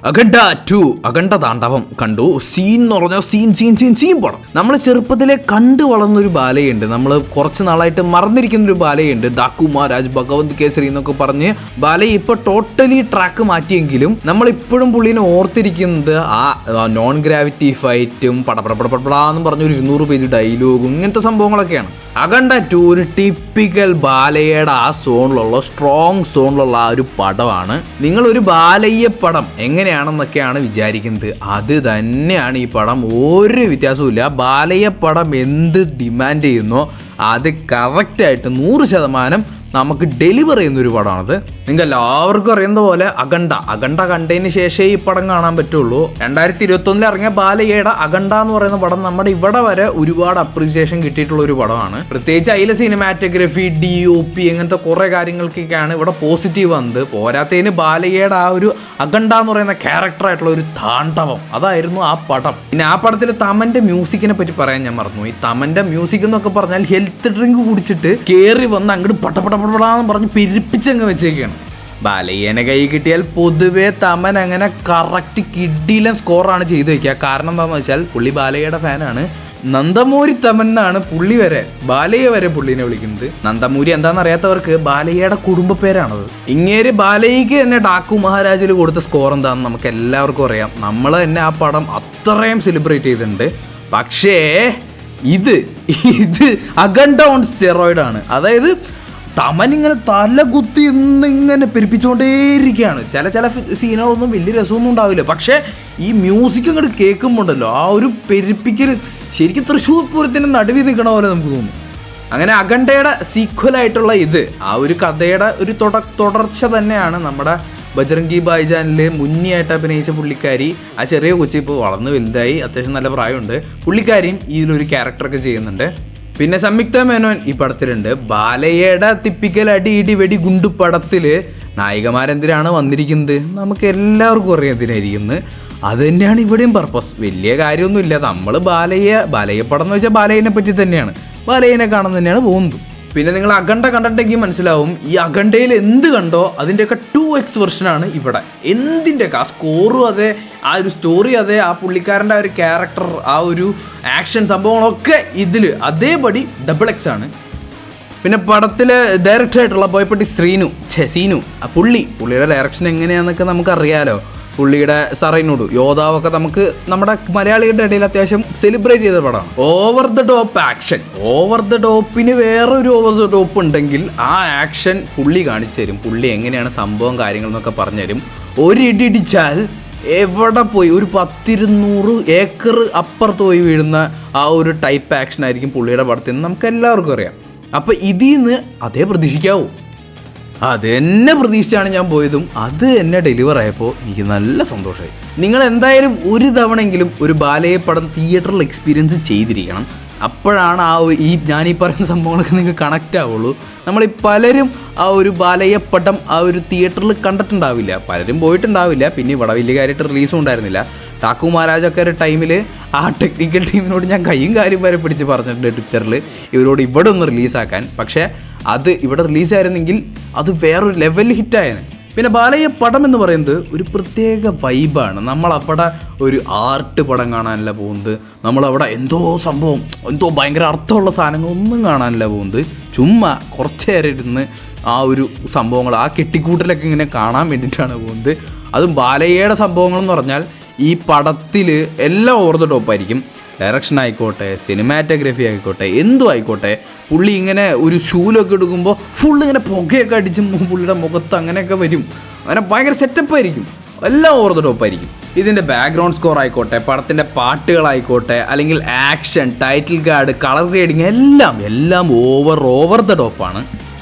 അഖണ്ഡ 2 അഖണ്ഡ താണ്ഡവം കണ്ടു. സീൻ എന്ന് പറഞ്ഞാൽ സീൻ പടം. നമ്മൾ ചെറുപ്പത്തിലെ കണ്ടു വളർന്നൊരു ബാലയുണ്ട്, നമ്മൾ കുറച്ച് നാളായിട്ട് മറന്നിരിക്കുന്നൊരു ബാലയുണ്ട്. ഡാക്കു മഹാരാജ്, ഭഗവന്ത് കേസരി എന്നൊക്കെ പറഞ്ഞ് ബാലയെ ഇപ്പൊ ടോട്ടലി ട്രാക്ക് മാറ്റിയെങ്കിലും നമ്മൾ ഇപ്പോഴും പുള്ളിനെ ഓർത്തിരിക്കുന്നത് ആ നോൺ ഗ്രാവിറ്റി ഫൈറ്റും പടപടപടപടാന്നും പറഞ്ഞൊരു 200 പേജ് ഡയലോഗും ഇങ്ങനത്തെ സംഭവങ്ങളൊക്കെയാണ്. അഖണ്ഡ 2 ഒരു ടിപ്പിക്കൽ ബാലയുടെ ആ സോണിലുള്ള സ്ട്രോങ് സോണിലുള്ള ആ ഒരു പടമാണ്. നിങ്ങളൊരു ബാലയ്യ പടം എങ്ങനെയാണെന്നൊക്കെയാണ് വിചാരിക്കുന്നത്, അത് തന്നെയാണ് ഈ പടം. ഒരു വ്യത്യാസവും. ബാലയ്യ പടം എന്ത് ഡിമാൻഡ് ചെയ്യുന്നോ അത് കറക്റ്റായിട്ട് 100% നമുക്ക് ഡെലിവർ ചെയ്യുന്നൊരു പടമാണത്. നിങ്ങൾക്ക് എല്ലാവർക്കും അറിയുന്ന പോലെ അഖണ്ഡ കണ്ടതിന് ശേഷമേ ഈ പടം കാണാൻ പറ്റുള്ളൂ. 2021 ഇറങ്ങിയ ബാലയ്യയുടെ അഖണ്ഡ എന്ന് പറയുന്ന പടം നമ്മുടെ ഇവിടെ വരെ ഒരുപാട് അപ്രീസിയേഷൻ കിട്ടിയിട്ടുള്ള ഒരു പടമാണ്. പ്രത്യേകിച്ച് അതിലെ സിനിമാറ്റോഗ്രഫി, DOP അങ്ങനത്തെ കുറേ കാര്യങ്ങൾക്കൊക്കെയാണ് ഇവിടെ പോസിറ്റീവ് വന്നത്. പോരാത്തതിന് ബാലയ്യയുടെ ആ ഒരു അഖണ്ഡ എന്ന് പറയുന്ന ക്യാരക്ടറായിട്ടുള്ള ഒരു താണ്ഡവം, അതായിരുന്നു ആ പടം. പിന്നെ ആ പടത്തിൽ തമന്റെ മ്യൂസിക്കിനെ പറ്റി പറയാൻ ഞാൻ മറന്നു. ഈ തമന്റെ മ്യൂസിക് എന്നൊക്കെ പറഞ്ഞാൽ ഹെൽത്ത് ഡ്രിങ്ക് കുടിച്ചിട്ട് കയറി വന്ന് അങ്ങോട്ട് പടപടപടാന്ന് പറഞ്ഞ് പെരുപ്പിച്ചങ്ങ് വെച്ചേക്കാണ്. ബാലയ്യനെ കൈ കിട്ടിയാൽ പൊതുവേ തമൻ അങ്ങനെ കറക്റ്റ് കിഡിലൻ സ്കോറാണ് ചെയ്തു വെക്കുക. കാരണം എന്താണെന്ന് വെച്ചാൽ പുള്ളി ബാലയ്യയുടെ ഫാനാണ്. നന്ദമൂരി തമൻ എന്നാണ് പുള്ളി വരെ, ബാലയ്യ വരെ പുള്ളിനെ വിളിക്കുന്നത്. നന്ദമൂരി എന്താണെന്ന് അറിയാത്തവർക്ക് ബാലയ്യയുടെ കുടുംബ പേരാണത്. ഇങ്ങേര് ബാലയ്യക്ക് തന്നെ ഡാക്കു മഹാരാജിൽ കൊടുത്ത സ്കോർ എന്താണെന്ന് നമുക്ക് എല്ലാവർക്കും അറിയാം. നമ്മൾ തന്നെ ആ പടം അത്രയും സെലിബ്രേറ്റ് ചെയ്തിട്ടുണ്ട്. പക്ഷേ ഇത് അഖണ്ഡ ഓൺ സ്റ്റെറോയിഡ് ആണ്. അതായത് തമൻ ഇങ്ങനെ തല കുത്തി ഇങ്ങനെ പെരുപ്പിച്ചുകൊണ്ടേയിരിക്കുകയാണ്. ചില സീനുകളൊന്നും വലിയ രസമൊന്നും ഉണ്ടാവില്ല, പക്ഷേ ഈ മ്യൂസിക് അങ്ങോട്ട് കേൾക്കുമ്പോണ്ടല്ലോ ആ ഒരു പെരുപ്പിക്കൽ ശരിക്കും തൃശ്ശൂർ പൂരത്തിൻ്റെ നടുവിൽ നിൽക്കണ പോലെ നമുക്ക് തോന്നും. അങ്ങനെ അഖണ്ഡയുടെ സീക്വലായിട്ടുള്ള ആ ഒരു കഥയുടെ ഒരു തുടർച്ച തന്നെയാണ് നമ്മുടെ ബജ്രംഗി ഭായ്ജാനിൽ മുന്നിയായിട്ട് അഭിനയിച്ച പുള്ളിക്കാരി. ആ ചെറിയ കൊച്ചി ഇപ്പോൾ വളർന്ന് വലുതായി, അത്യാവശ്യം നല്ല പ്രായമുണ്ട്. പുള്ളിക്കാരിയും ഇതിലൊരു ക്യാരക്ടറൊക്കെ ചെയ്യുന്നുണ്ട്. പിന്നെ സംയുക്ത മേനോൻ ഈ പടത്തിലുണ്ട്. ബാലയ്യയുടെ തിപ്പിക്കൽ അടി വെടി ഗുണ്ടു പടത്തിൽ നായികമാരെന്തിനാണ് വന്നിരിക്കുന്നത് നമുക്ക് എല്ലാവർക്കും അറിയാം എന്തിനായിരിക്കുന്നത്. അത് തന്നെയാണ് ഇവിടെയും പർപ്പസ്. വലിയ കാര്യമൊന്നുമില്ല. നമ്മൾ ബാലയ്യ പടം എന്ന് വെച്ചാൽ ബാലയ്യനെ പറ്റി തന്നെയാണ്, ബാലയ്യനെ കാണാൻ തന്നെയാണ് പോകുന്നത്. പിന്നെ നിങ്ങൾ അഖണ്ഡ കണ്ടിട്ടെങ്കിൽ മനസ്സിലാവും, ഈ അഖണ്ഡയിൽ എന്ത് കണ്ടോ അതിൻ്റെയൊക്കെ 2x വെർഷനാണ് ഇവിടെ. എന്തിൻ്റെയൊക്കെ ആ സ്കോറും അതെ, ആ ഒരു സ്റ്റോറി അതെ, ആ പുള്ളിക്കാരൻ്റെ ആ ഒരു ക്യാരക്ടർ, ആ ഒരു ആക്ഷൻ സംഭവങ്ങളൊക്കെ ഇതിൽ അതേപടി X ആണ്. പിന്നെ പടത്തിൽ ഡയറക്ടറായിട്ടുള്ള ബോയപ്പട്ടി സീനു ആ പുള്ളിയുടെ ഡയറക്ഷൻ എങ്ങനെയാണെന്നൊക്കെ നമുക്കറിയാലോ. പുള്ളിയുടെ സറൈനോട് യോദ്ധാവൊക്കെ നമുക്ക് നമ്മുടെ മലയാളികളുടെ ഇടയിൽ അത്യാവശ്യം സെലിബ്രേറ്റ് ചെയ്ത പടമാണ്. Over the top action, over the ടോപ്പിന് വേറൊരു ഓവർ ദ ടോപ്പ് ഉണ്ടെങ്കിൽ ആ ആക്ഷൻ പുള്ളി കാണിച്ചു തരും. പുള്ളി എങ്ങനെയാണ് സംഭവം കാര്യങ്ങളെന്നൊക്കെ പറഞ്ഞു തരും. ഒരിടിച്ചാൽ എവിടെ പോയി ഒരു 10-200 ഏക്കർ അപ്പുറത്ത് പോയി വീഴുന്ന ആ ഒരു ടൈപ്പ് ആക്ഷൻ ആയിരിക്കും പുള്ളിയുടെ പടത്തിൽ നിന്ന് നമുക്ക് എല്ലാവർക്കും അറിയാം. അപ്പോൾ ഇതിൽ നിന്ന് അതേ പ്രതീക്ഷിക്കാവൂ. അതെന്നെ പ്രതീക്ഷിച്ചാണ് ഞാൻ പോയതും അത് എന്നെ ഡെലിവർ ആയപ്പോൾ എനിക്ക് നല്ല സന്തോഷമായി. നിങ്ങൾ എന്തായാലും ഒരു തവണയെങ്കിലും ഒരു ബാലയ്യ പടം തിയേറ്ററിൽ എക്സ്പീരിയൻസ് ചെയ്തിരിക്കണം. അപ്പോഴാണ് ഞാനീ പറയുന്ന സംഭവങ്ങളൊക്കെ നിങ്ങൾക്ക് കണക്റ്റ് ആവുള്ളൂ. പലരും ആ ഒരു ബാലയ്യ പടം ആ ഒരു തിയേറ്ററിൽ കണ്ടിട്ടുണ്ടാവില്ല, പലരും പോയിട്ടുണ്ടാവില്ല. പിന്നെ ഇവിടെ വലിയ കാര്യമായിട്ട് റിലീസും ഉണ്ടായിരുന്നില്ല. ഡാക്കു മഹാരാജൊക്കെ ഒരു ടൈമിൽ ആ ടെക്നിക്കൽ ടീമിനോട് ഞാൻ കയ്യും കാര്യം വരെ പിടിച്ച് പറഞ്ഞിട്ടുണ്ട് ട്വിറ്ററിൽ ഇവരോട് ഇവിടെ ഒന്ന് റിലീസാക്കാൻ. പക്ഷേ അത് ഇവിടെ റിലീസായിരുന്നെങ്കിൽ അത് വേറൊരു ലെവൽ ഹിറ്റായേനെ. പിന്നെ ബാലയ്യ പടം എന്ന് പറയുന്നത് ഒരു പ്രത്യേക വൈബാണ്. നമ്മളവിടെ ഒരു ആർട്ട് പടം കാണാനല്ല പോകുന്നത്, നമ്മളവിടെ എന്തോ ഭയങ്കര അർത്ഥമുള്ള സാധനങ്ങളൊന്നും കാണാനല്ല പോകുന്നത്. ചുമ്മാ കുറച്ച് നേരം ഇരുന്ന് ആ ഒരു സംഭവങ്ങൾ ആ കെട്ടിക്കൂട്ടലൊക്കെ ഇങ്ങനെ കാണാൻ വേണ്ടിയിട്ടാണ് പോകുന്നത്. അതും ബാലയ്യയുടെ സംഭവങ്ങളെന്ന് പറഞ്ഞാൽ ഈ പടത്തിൽ എല്ലാം ഓവർ ദ ടോപ്പായിരിക്കും. ഡയറക്ഷൻ ആയിക്കോട്ടെ, സിനിമാറ്റോഗ്രഫി ആയിക്കോട്ടെ, എന്തും ആയിക്കോട്ടെ. പുള്ളി ഇങ്ങനെ ഒരു ഷൂലൊക്കെ എടുക്കുമ്പോൾ ഫുള്ള് ഇങ്ങനെ പുകയൊക്കെ അടിച്ച് പുള്ളിയുടെ മുഖത്ത് അങ്ങനെയൊക്കെ വരും. അങ്ങനെ ഭയങ്കര സെറ്റപ്പായിരിക്കും, എല്ലാം ഓവർ ദ ടോപ്പായിരിക്കും. ഇതിൻ്റെ ബാക്ക്ഗ്രൗണ്ട് സ്കോർ ആയിക്കോട്ടെ, പടത്തിൻ്റെ പാട്ടുകളായിക്കോട്ടെ, അല്ലെങ്കിൽ action, title card, colour grading എല്ലാം ഓവർ ദ ടോപ്പാണ്.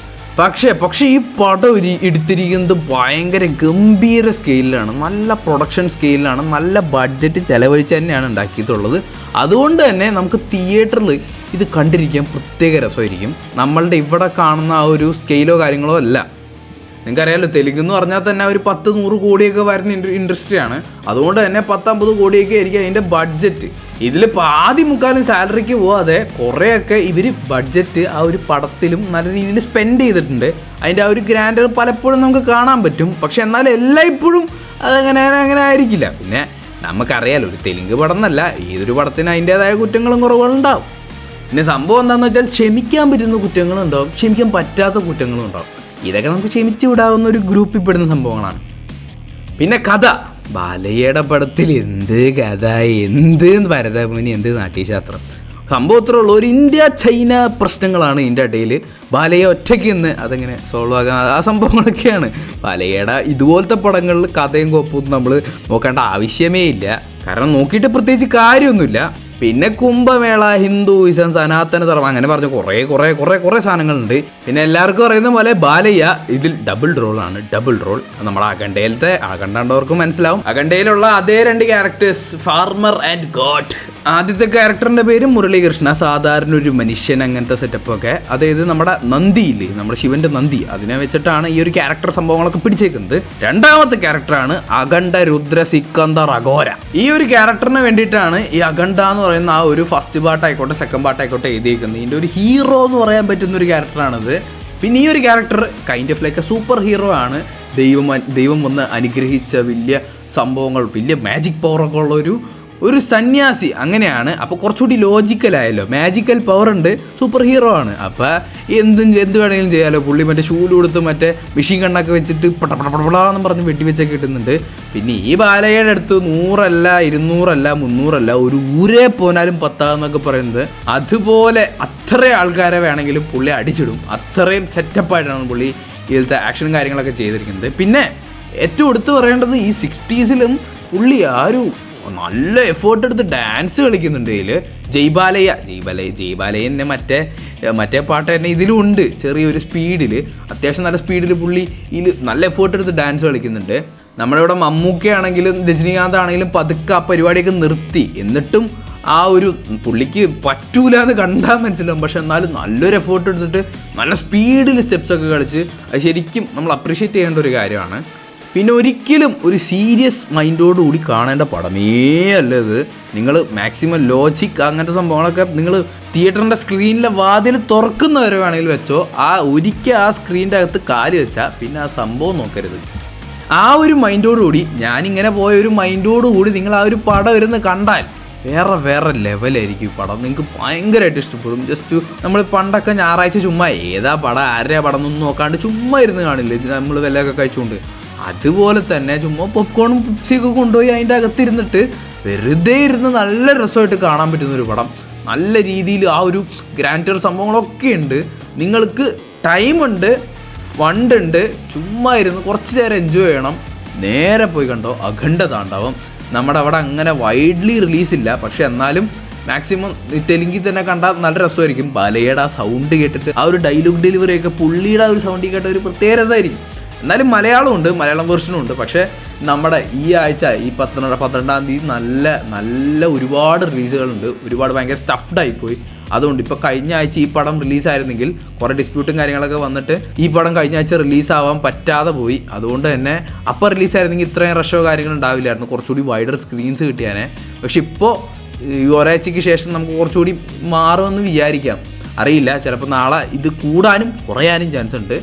പക്ഷേ ഈ പടം എടുത്തിരിക്കുന്നത് ഭയങ്കര ഗംഭീര സ്കെയിലാണ്, നല്ല പ്രൊഡക്ഷൻ സ്കെയിലാണ്, നല്ല ബഡ്ജറ്റ് ചിലവഴിച്ച് തന്നെയാണ് ഉണ്ടാക്കിയിട്ടുള്ളത്. അതുകൊണ്ട് തന്നെ നമുക്ക് തിയേറ്ററിൽ ഇത് കണ്ടിരിക്കാൻ പ്രത്യേക രസമായിരിക്കും. നമ്മളുടെ ഇവിടെ കാണുന്ന ആ ഒരു സ്കെയിലോ കാര്യങ്ങളോ അല്ല. നിങ്ങൾക്കറിയാമല്ലോ, തെലുങ്ക് എന്ന് പറഞ്ഞാൽ തന്നെ ഒരു 10-100 കോടിയൊക്കെ വരുന്ന ഇൻഡസ്ട്രിയാണ്. അതുകൊണ്ട് തന്നെ 10-50 കോടിയൊക്കെ ആയിരിക്കും അതിൻ്റെ ബഡ്ജറ്റ്. ഇതിലിപ്പോൾ ആദ്യം മുക്കാലും സാലറിക്ക് പോവാതെ കുറേയൊക്കെ ഇവർ ബഡ്ജറ്റ് ആ ഒരു പടത്തിലും നല്ല രീതിയിൽ സ്പെൻഡ് ചെയ്തിട്ടുണ്ട്. അതിൻ്റെ ആ ഒരു ഗ്രാൻഡർ പലപ്പോഴും നമുക്ക് കാണാൻ പറ്റും. പക്ഷെ എന്നാൽ എല്ലായ്പ്പോഴും അങ്ങനെ ആയിരിക്കില്ല. പിന്നെ നമുക്കറിയാലോ, ഒരു തെലുങ്ക് പടം എന്നല്ല, ഏതൊരു പടത്തിന് അതിൻ്റേതായ കുറ്റങ്ങളും കുറവുകളും ഉണ്ടാവും. പിന്നെ സംഭവം എന്താണെന്ന് വെച്ചാൽ ക്ഷമിക്കാൻ പറ്റുന്ന കുറ്റങ്ങളും ഉണ്ടാവും, ക്ഷമിക്കാൻ പറ്റാത്ത കുറ്റങ്ങളും ഉണ്ടാവും. ഇതൊക്കെ നമുക്ക് ക്ഷമിച്ചു വിടാവുന്ന ഒരു ഗ്രൂപ്പിൽ പെടുന്ന സംഭവങ്ങളാണ്. പിന്നെ കഥ, ബാലയ്യയുടെ പടത്തിൽ എന്ത് കഥ, എന്ത് ഭരതമുനി, എന്ത് നാട്യശാസ്ത്രം. സംഭവത്തിലുള്ള ഒരു ഇന്ത്യ ചൈന പ്രശ്നങ്ങളാണ് ഇതിൻ്റെ ഇടയിൽ. ബാലയ്യ ഒറ്റയ്ക്ക് നിന്ന് അതെങ്ങനെ സോൾവ് ആകാൻ ആ സംഭവങ്ങളൊക്കെയാണ്. ബാലയ്യയുടെ ഇതുപോലത്തെ പടങ്ങളിൽ കഥയും കോപ്പും നമ്മൾ നോക്കേണ്ട ആവശ്യമേ ഇല്ല. കാരണം നോക്കിയിട്ട് പ്രത്യേകിച്ച് കാര്യമൊന്നുമില്ല. പിന്നെ കുംഭമേള, ഹിന്ദുയിസം, സനാതന ധർമ്മം, അങ്ങനെ പറഞ്ഞ കുറേ സാധനങ്ങളുണ്ട്. പിന്നെ എല്ലാവർക്കും അറിയുന്ന പോലെ ബാലയ്യ ഇതിൽ ഡബിൾ റോളാണ്. ഡബിൾ റോൾ നമ്മുടെ അഖണ്ഡയിലത്തെ, അഖണ്ഡവർക്ക് മനസ്സിലാവും. അഖണ്ഡയിലുള്ള അതേ 2 ക്യാരക്ടേഴ്സ്, ഫാർമർ ആൻഡ് ഗോഡ്. ആദ്യത്തെ ക്യാരക്ടറിൻ്റെ പേര് മുരളീകൃഷ്ണ, സാധാരണ ഒരു മനുഷ്യൻ, അങ്ങനത്തെ സെറ്റപ്പൊക്കെ. അതായത് നമ്മുടെ നന്ദിയില്ലേ, നമ്മുടെ ശിവന്റെ നന്ദി, അതിനെ വെച്ചിട്ടാണ് ഈ ഒരു ക്യാരക്ടർ സംഭവങ്ങളൊക്കെ പിടിച്ചേക്കുന്നത്. രണ്ടാമത്തെ ക്യാരക്ടറാണ് അഖണ്ഡ രുദ്ര സിക്കന്ദർ അഘോര. ഈ ഒരു ക്യാരക്ടറിന് വേണ്ടിയിട്ടാണ് ഈ അഖണ്ഡ എന്ന് പറയുന്ന ആ ഒരു ഫസ്റ്റ് പാർട്ടായിക്കോട്ടെ സെക്കൻഡ് പാർട്ടായിക്കോട്ടെ എഴുതിയിരിക്കുന്നത്. ഇതിൻ്റെ ഒരു ഹീറോ എന്ന് പറയാൻ പറ്റുന്ന ഒരു ക്യാരക്ടറാണിത്. പിന്നെ ഈ ഒരു character kind of like A super hero ആണ്. ദൈവം വന്ന് അനുഗ്രഹിച്ച വലിയ സംഭവങ്ങൾ, വലിയ മാജിക് പവറൊക്കെ ഉള്ള ഒരു സന്യാസി, അങ്ങനെയാണ്. അപ്പോൾ കുറച്ചുകൂടി ലോജിക്കലായല്ലോ. മാജിക്കൽ പവർ ഉണ്ട്, സൂപ്പർ ഹീറോ ആണ്. അപ്പോൾ എന്ത് വേണമെങ്കിലും ചെയ്യാമല്ലോ. പുള്ളി മറ്റേ ഷൂല് കൊടുത്ത് മറ്റേ മെഷീൻ കണ്ണൊക്കെ വെച്ചിട്ട് പടപടപടപടാന്ന് പറഞ്ഞ് വെട്ടിവെച്ചൊക്കെ കിട്ടുന്നുണ്ട്. പിന്നെ ഈ ബാലയുടെ അടുത്ത് 100 അല്ല 200 അല്ല 300 അല്ല, ഒരു ഊരേ പോനാലും 10 എന്നൊക്കെ പറയുന്നത്. അതുപോലെ അത്ര ആൾക്കാരെ വേണമെങ്കിലും പുള്ളി അടിച്ചിടും. അത്രയും സെറ്റപ്പായിട്ടാണ് പുള്ളി ഇതിലത്തെ ആക്ഷനും കാര്യങ്ങളൊക്കെ ചെയ്തിരിക്കുന്നത്. പിന്നെ ഏറ്റവും എടുത്ത് പറയേണ്ടത് ഈ 60s പുള്ളി നല്ല എഫേർട്ട് എടുത്ത് ഡാൻസ് കളിക്കുന്നുണ്ട്. ഇതിൽ ജയ്ബാലയൻ്റെ മറ്റേ പാട്ട് തന്നെ ഇതിലും ഉണ്ട്. ചെറിയൊരു സ്പീഡിൽ, അത്യാവശ്യം നല്ല സ്പീഡിൽ പുള്ളി ഇതിൽ നല്ല എഫേർട്ട് എടുത്ത് ഡാൻസ് കളിക്കുന്നുണ്ട്. നമ്മുടെ ഇവിടെ മമ്മൂക്കയാണെങ്കിലും രജനീകാന്ത് ആണെങ്കിലും പതുക്കെ ആ പരിപാടിയൊക്കെ നിർത്തി. എന്നിട്ടും ആ ഒരു പുള്ളിക്ക് പറ്റൂല എന്ന് കണ്ടാൽ മനസ്സിലാവും. പക്ഷെ എന്നാലും നല്ലൊരു എഫേർട്ട് എടുത്തിട്ട് നല്ല സ്പീഡിൽ സ്റ്റെപ്സൊക്കെ കളിച്ച് അത് ശരിക്കും നമ്മൾ അപ്രീഷിയേറ്റ് ചെയ്യേണ്ട ഒരു കാര്യമാണ്. പിന്നെ ഒരിക്കലും ഒരു സീരിയസ് മൈൻഡോടുകൂടി കാണേണ്ട പടമേ അല്ല ഇത്. നിങ്ങൾ മാക്സിമം ലോജിക് അങ്ങനത്തെ സംഭവങ്ങളൊക്കെ നിങ്ങൾ തിയേറ്ററിൻ്റെ സ്ക്രീനിലെ വാതിൽ തുറക്കുന്നവരെ വേണമെങ്കിൽ വെച്ചോ. ഒരിക്കൽ ആ സ്ക്രീനിൻ്റെ അകത്ത് കാല് വെച്ചാൽ പിന്നെ ആ സംഭവം നോക്കരുത്. ആ ഒരു മൈൻഡോടുകൂടി, ഞാനിങ്ങനെ പോയ ഒരു മൈൻഡോടുകൂടി നിങ്ങൾ ആ ഒരു പടം ഇരുന്ന് കണ്ടാൽ വേറെ ലെവലായിരിക്കും ഈ പടം. നിങ്ങൾക്ക് ഭയങ്കരമായിട്ട് ഇഷ്ടപ്പെടും. ജസ്റ്റ് നമ്മൾ പണ്ടൊക്കെ ഞായറാഴ്ച ചുമ്മാ ഏതാ പടം ആരുടെ പടം എന്നൊന്നും നോക്കാണ്ട് ചുമ്മാ ഇരുന്ന് കാണില്ലേ നമ്മൾ വിലയൊക്കെ കഴിച്ചുകൊണ്ട്. അതുപോലെ തന്നെ ചുമ്മാ പോപ്കോണും പിപ്സിയൊക്കെ കൊണ്ടുപോയി അതിൻ്റെ അകത്തിരുന്നിട്ട് വെറുതെ ഇരുന്ന് നല്ല രസമായിട്ട് കാണാൻ പറ്റുന്നൊരു പടം. നല്ല രീതിയിൽ ആ ഒരു ഗ്രാൻഡർ സംഭവങ്ങളൊക്കെ ഉണ്ട്. നിങ്ങൾക്ക് ടൈമുണ്ട്, ഫണ്ടുണ്ട്, ചുമ്മാ ഇരുന്ന് കുറച്ച് നേരം എൻജോയ് ചെയ്യണം. നേരെ പോയി കണ്ടോ അഖണ്ഡ താണ്ഡവം. നമ്മുടെ അവിടെ അങ്ങനെ വൈഡ്ലി റിലീസില്ല, പക്ഷെ എന്നാലും മാക്സിമം തെലുങ്കിൽ തന്നെ കണ്ടാൽ നല്ല രസമായിരിക്കും. ബാലയുടെ ആ സൗണ്ട് കേട്ടിട്ട് ആ ഒരു ഡയലോഗ് ഡെലിവറിയൊക്കെ പുള്ളിയുടെ ആ ഒരു സൗണ്ടിൽ കേട്ട ഒരു പ്രത്യേക രസമായിരിക്കും. എന്നാലും മലയാളം വെർഷനും ഉണ്ട്. പക്ഷേ നമ്മുടെ ഈ ആഴ്ച ഈ 12-ാം തീയതി നല്ല ഒരുപാട് റിലീസുകളുണ്ട്. ഒരുപാട് ഭയങ്കര സ്റ്റഫ്ഡായിപ്പോയി. അതുകൊണ്ട് ഇപ്പോൾ കഴിഞ്ഞ ആഴ്ച ഈ പടം റിലീസായിരുന്നെങ്കിൽ കുറേ ഡിസ്പ്യൂട്ടും കാര്യങ്ങളൊക്കെ വന്നിട്ട് ഈ പടം കഴിഞ്ഞ ആഴ്ച റിലീസാവാൻ പറ്റാതെ പോയി. അതുകൊണ്ട് തന്നെ അപ്പോൾ റിലീസായിരുന്നെങ്കിൽ ഇത്രയും റഷോ കാര്യങ്ങൾ ഉണ്ടാവില്ലായിരുന്നു, കുറച്ചുകൂടി വൈഡർ സ്ക്രീൻസ് കിട്ടിയാനേ. പക്ഷെ ഇപ്പോൾ ഈ ഒരാഴ്ചയ്ക്ക് ശേഷം നമുക്ക് കുറച്ചുകൂടി മാറുമെന്ന് വിചാരിക്കാം, അറിയില്ല. ചിലപ്പോൾ നാളെ ഇത് കൂടാനും കുറയാനും ചാൻസ് ഉണ്ട്.